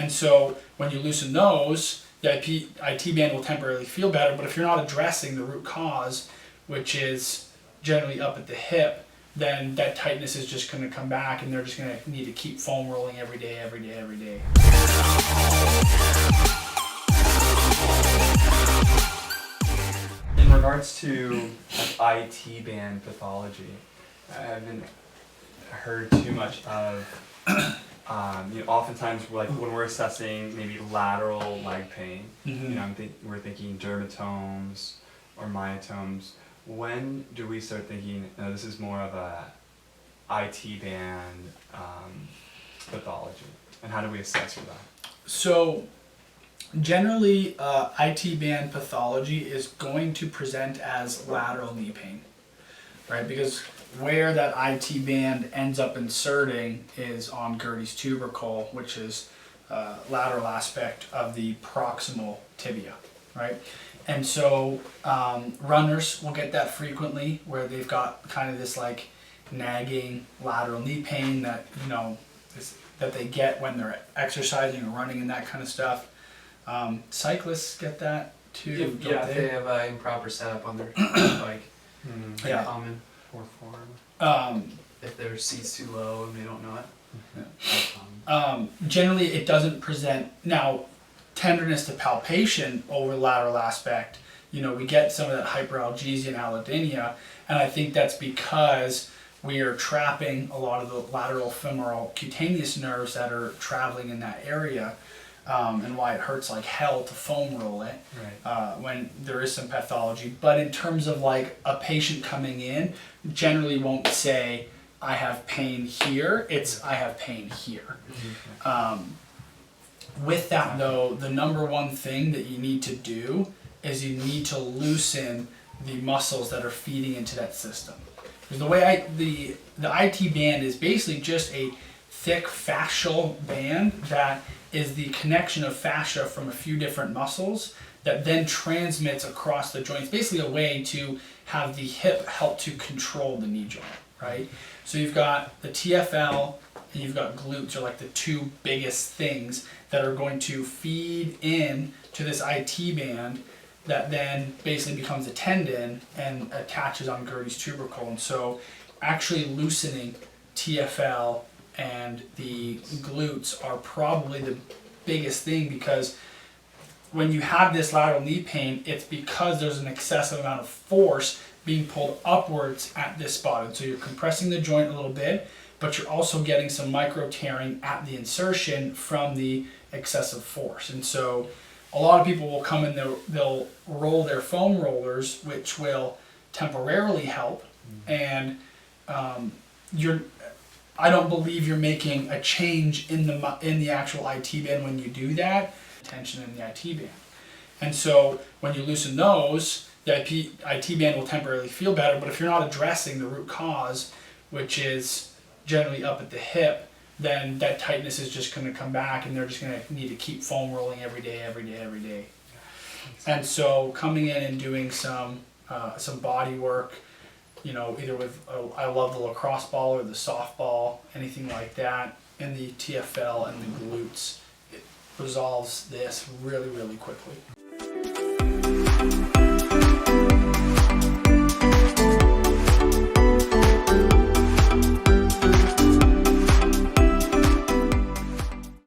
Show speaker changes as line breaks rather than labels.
And so when you loosen those, the IT band will temporarily feel better, but if you're not addressing the root cause, which is generally up at the hip, then that tightness is just going to come back, and they're just going to need to keep foam rolling every day.
In regards to IT band pathology, I haven't heard too much of. Oftentimes, like when we're assessing maybe lateral leg pain, we're thinking dermatomes or myotomes. When do we start thinking, no, this is more of a IT band pathology, and how do we assess for that?
So generally, IT band pathology is going to present as lateral knee pain, right? Because where that IT band ends up inserting is on Gertie's tubercle, which is lateral aspect of the proximal tibia, right? And so runners will get that frequently, where they've got kind of this like nagging lateral knee pain that that they get when they're exercising or running and that kind of stuff. Cyclists get that too.
If they have improper setup on their bike.
Yeah.
Common.
Or form.
If their seat's too low and they don't know it.
Yeah. Generally, it doesn't present now. Tenderness to palpation over the lateral aspect. We get some of that hyperalgesia and allodynia, and I think that's because we are trapping a lot of the lateral femoral cutaneous nerves that are traveling in that area, and why it hurts like hell to foam roll it when there is some pathology. But in terms of like a patient coming in, generally won't say, I have pain here, it's I have pain here. With that though, the number one thing that you need to do is you need to loosen the muscles that are feeding into that system. Because the way the IT band is basically just a thick fascial band that is the connection of fascia from a few different muscles that then transmits across the joints. Basically a way to have the hip help to control the knee joint, right? So you've got the TFL and you've got glutes are like the two biggest things that are going to feed in to this IT band that then basically becomes a tendon and attaches on Gertie's tubercle. And so actually loosening TFL and the glutes are probably the biggest thing, because when you have this lateral knee pain, it's because there's an excessive amount of force being pulled upwards at this spot. And so you're compressing the joint a little bit, but you're also getting some micro tearing at the insertion from the excessive force. And so a lot of people will come in, they'll roll their foam rollers, which will temporarily help. And I don't believe you're making a change in the actual IT band when you do that. Tension in the IT band. And so when you loosen those, the IT band will temporarily feel better, but if you're not addressing the root cause, which is generally up at the hip, then that tightness is just going to come back, and they're just going to need to keep foam rolling every day. And so coming in and doing some body work, either with I love the lacrosse ball or the softball, anything like that, and the TFL and the glutes, it resolves this really quickly.